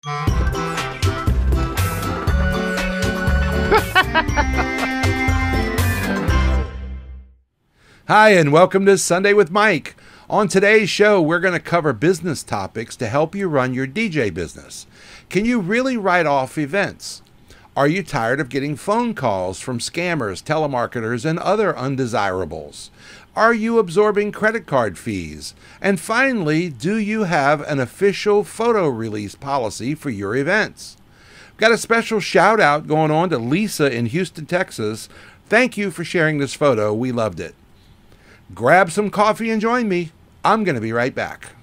Hi, and welcome to Sunday with Mike. On today's show, we're going to cover business topics to help you run your DJ business. Can you really write off events? Are you tired of getting phone calls from scammers, telemarketers, and other undesirables? Are you absorbing credit card fees? And finally, do you have an official photo release policy for your events? Got a special shout out going on to Lisa in Houston, Texas. Thank you for sharing this photo. We loved it. Grab some coffee and join me. I'm going to be right back.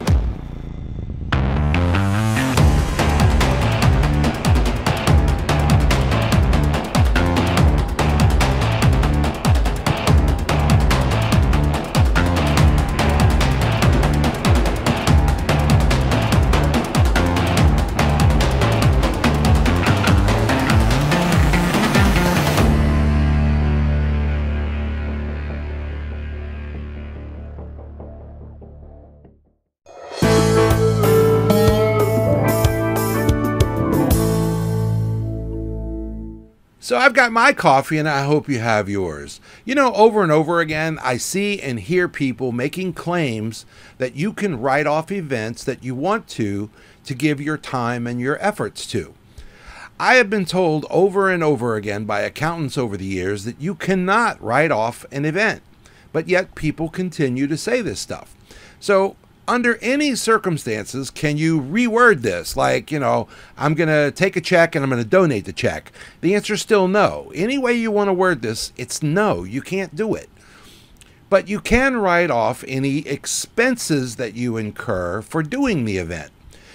So I've got my coffee and I hope you have yours. You know, over and over again, I see and hear people making claims that you can write off events that you want to give your time and your efforts to. I have been told over and over again by accountants over the years that you cannot write off an event, but yet people continue to say this stuff. So under any circumstances, can you reword this? Like, you know, I'm going to take a check and I'm going to donate the check. The answer is still no. Any way you want to word this, it's no. You can't do it. But you can write off any expenses that you incur for doing the event.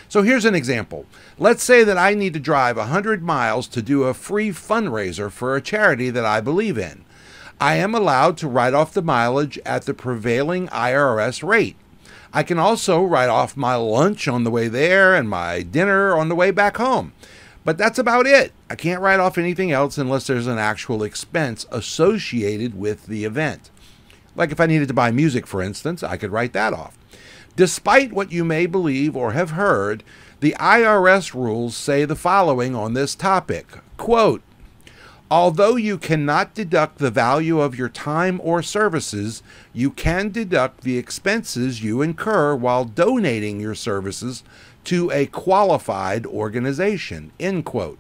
So here's an example. Let's say that I need to drive 100 miles to do a free fundraiser for a charity that I believe in. I am allowed to write off the mileage at the prevailing IRS rate. I can also write off my lunch on the way there and my dinner on the way back home. But that's about it. I can't write off anything else unless there's an actual expense associated with the event. Like if I needed to buy music, for instance, I could write that off. Despite what you may believe or have heard, the IRS rules say the following on this topic. Quote, although you cannot deduct the value of your time or services, you can deduct the expenses you incur while donating your services to a qualified organization, end quote.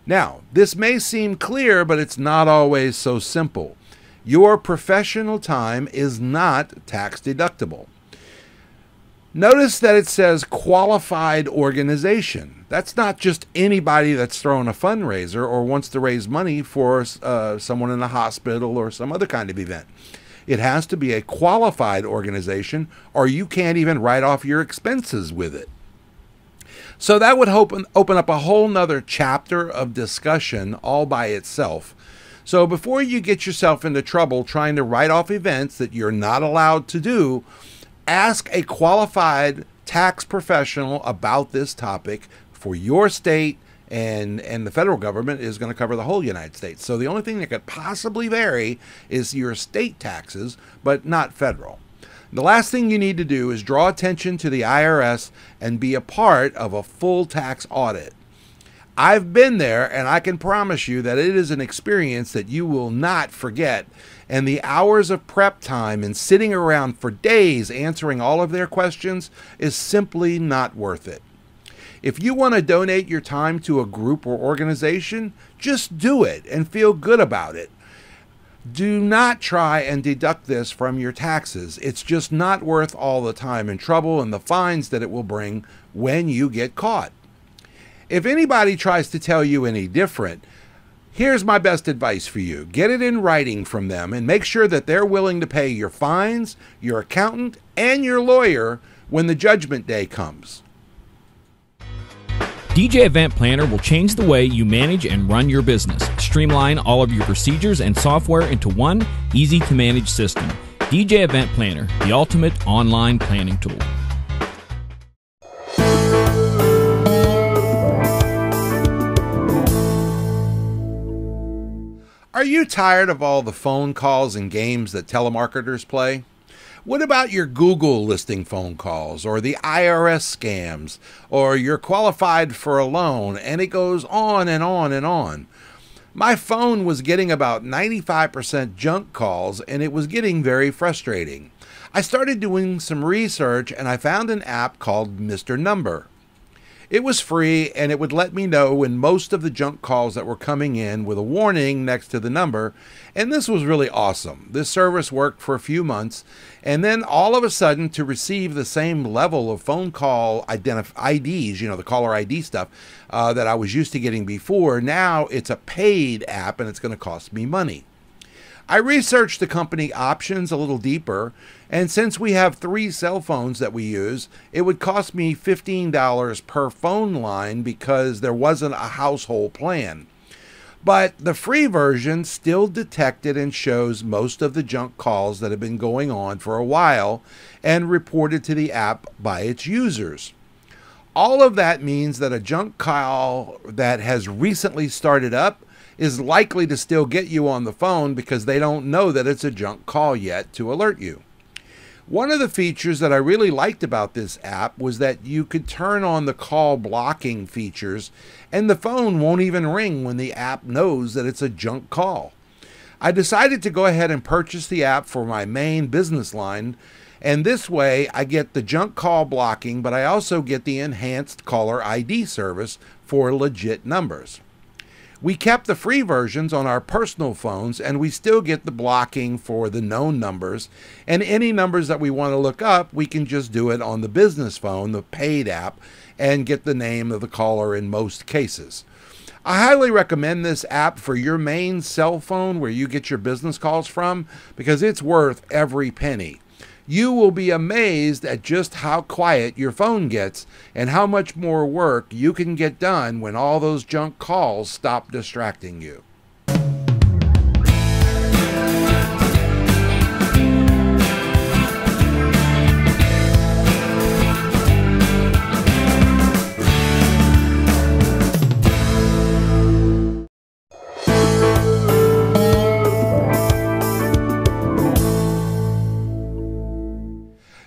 Now, this may seem clear, but it's not always so simple. Your professional time is not tax deductible. Notice that it says qualified organization. That's not just anybody that's throwing a fundraiser or wants to raise money for someone in a hospital or some other kind of event. It has to be a qualified organization or you can't even write off your expenses with it. So that would open up a whole nother chapter of discussion all by itself. So before you get yourself into trouble trying to write off events that you're not allowed to do, ask a qualified tax professional about this topic for your state, and the federal government is going to cover the whole United States. So the only thing that could possibly vary is your state taxes, but not federal. The last thing you need to do is draw attention to the IRS and be a part of a full tax audit. I've been there, and I can promise you that it is an experience that you will not forget. And the hours of prep time and sitting around for days answering all of their questions is simply not worth it. If you want to donate your time to a group or organization, just do it and feel good about it. Do not try and deduct this from your taxes. It's just not worth all the time and trouble and the fines that it will bring when you get caught. If anybody tries to tell you any different, here's my best advice for you. Get it in writing from them and make sure that they're willing to pay your fines, your accountant, and your lawyer when the judgment day comes. DJ Event Planner will change the way you manage and run your business. Streamline all of your procedures and software into one easy-to-manage system. DJ Event Planner, the ultimate online planning tool. Are you tired of all the phone calls and games that telemarketers play? What about your Google listing phone calls, or the IRS scams, or you're qualified for a loan, and it goes on and on and on. My phone was getting about 95% junk calls, and it was getting very frustrating. I started doing some research, and I found an app called Mr. Number. It was free, and it would let me know when most of the junk calls that were coming in with a warning next to the number, and this was really awesome. This service worked for a few months, and then all of a sudden, to receive the same level of phone call IDs, the caller ID stuff that I was used to getting before, now it's a paid app, and it's going to cost me money. I researched the company options a little deeper, and since we have 3 cell phones that we use, it would cost me $15 per phone line because there wasn't a household plan. But the free version still detected and shows most of the junk calls that have been going on for a while and reported to the app by its users. All of that means that a junk call that has recently started up is likely to still get you on the phone because they don't know that it's a junk call yet to alert you. One of the features that I really liked about this app was that you could turn on the call blocking features, and the phone won't even ring when the app knows that it's a junk call. I decided to go ahead and purchase the app for my main business line, and this way I get the junk call blocking, but I also get the enhanced caller ID service for legit numbers. We kept the free versions on our personal phones, and we still get the blocking for the known numbers, and any numbers that we want to look up, we can just do it on the business phone, the paid app, and get the name of the caller in most cases. I highly recommend this app for your main cell phone where you get your business calls from, because it's worth every penny. You will be amazed at just how quiet your phone gets and how much more work you can get done when all those junk calls stop distracting you.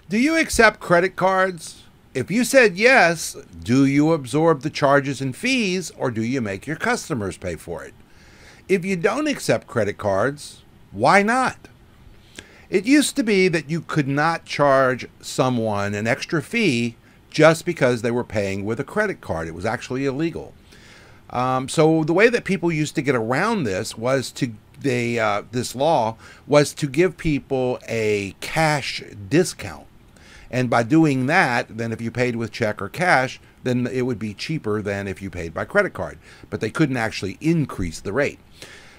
Do you accept credit cards? If you said yes, do you absorb the charges and fees, or do you make your customers pay for it? If you don't accept credit cards, why not? It used to be that you could not charge someone an extra fee just because they were paying with a credit card. It was actually illegal. So the way that people used to get around this was this law was to give people a cash discount. And by doing that, then if you paid with check or cash, then it would be cheaper than if you paid by credit card. But they couldn't actually increase the rate.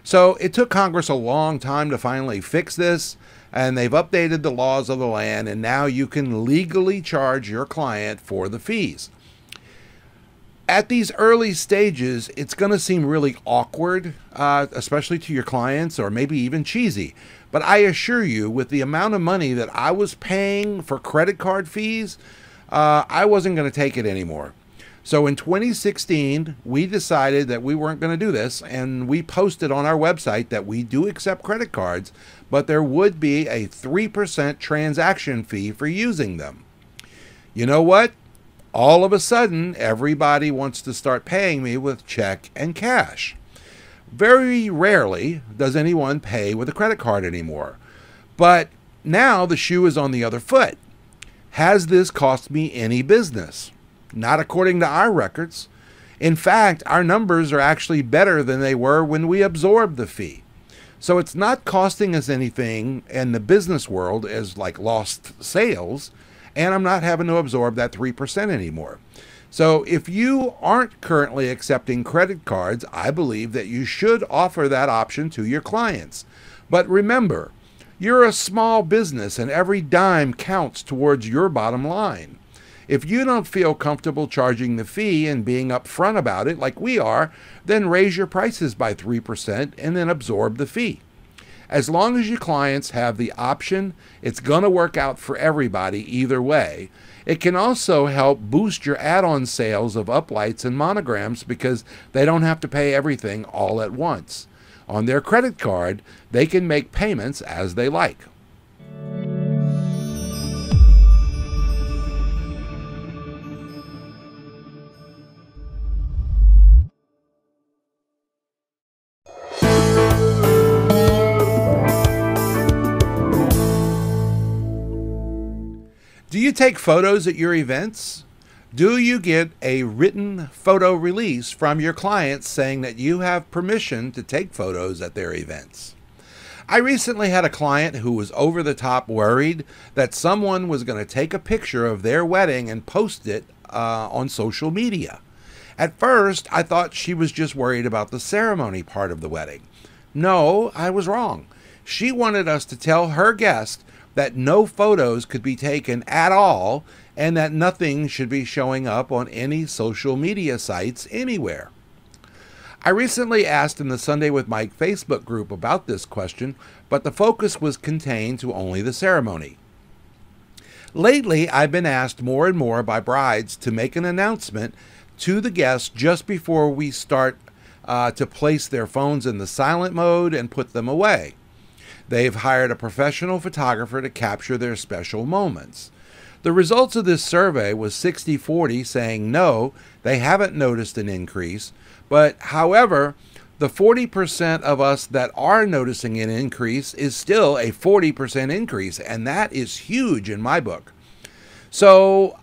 So it took Congress a long time to finally fix this, and they've updated the laws of the land, and now you can legally charge your client for the fees. At these early stages, it's going to seem really awkward, especially to your clients, or maybe even cheesy. But I assure you, with the amount of money that I was paying for credit card fees, I wasn't going to take it anymore. So in 2016, we decided that we weren't going to do this, and we posted on our website that we do accept credit cards, but there would be a 3% transaction fee for using them. You know what? All of a sudden, everybody wants to start paying me with check and cash. Very rarely does anyone pay with a credit card anymore. But now the shoe is on the other foot. Has this cost me any business? Not according to our records. In fact, our numbers are actually better than they were when we absorbed the fee. So it's not costing us anything in the business world as like lost sales, and I'm not having to absorb that 3% anymore. So if you aren't currently accepting credit cards, I believe that you should offer that option to your clients. But remember, you're a small business and every dime counts towards your bottom line. If you don't feel comfortable charging the fee and being upfront about it like we are, then raise your prices by 3% and then absorb the fee. As long as your clients have the option, it's going to work out for everybody either way. It can also help boost your add-on sales of uplights and monograms because they don't have to pay everything all at once. On their credit card, they can make payments as they like. you take photos at your events? Do you get a written photo release from your clients saying that you have permission to take photos at their events? I recently had a client who was over the top worried that someone was going to take a picture of their wedding and post it on social media. At first, I thought she was just worried about the ceremony part of the wedding. No, I was wrong. She wanted us to tell her guest that no photos could be taken at all and that nothing should be showing up on any social media sites anywhere. I recently asked in the Sunday with Mike Facebook group about this question, but the focus was contained to only the ceremony. Lately, I've been asked more and more by brides to make an announcement to the guests just before we start to place their phones in the silent mode and put them away. They've hired a professional photographer to capture their special moments. The results of this survey was 60-40 saying no, they haven't noticed an increase, but however, the 40% of us that are noticing an increase is still a 40% increase, and that is huge in my book. So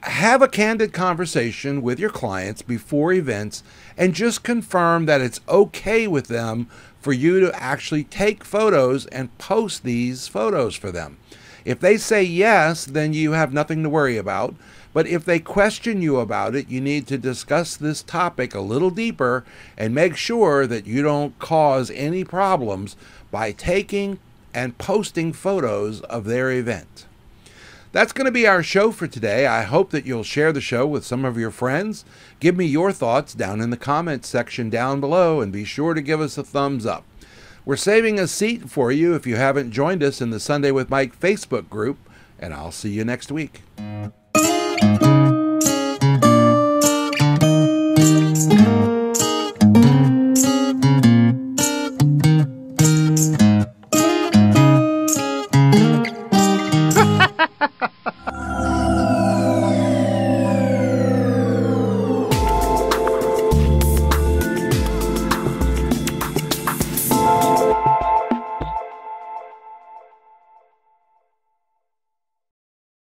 have a candid conversation with your clients before events and just confirm that it's okay with them for you to actually take photos and post these photos for them. If they say yes, then you have nothing to worry about. But if they question you about it, you need to discuss this topic a little deeper and make sure that you don't cause any problems by taking and posting photos of their event. That's going to be our show for today. I hope that you'll share the show with some of your friends. Give me your thoughts down in the comments section down below and be sure to give us a thumbs up. We're saving a seat for you if you haven't joined us in the Sunday with Mike Facebook group, and I'll see you next week.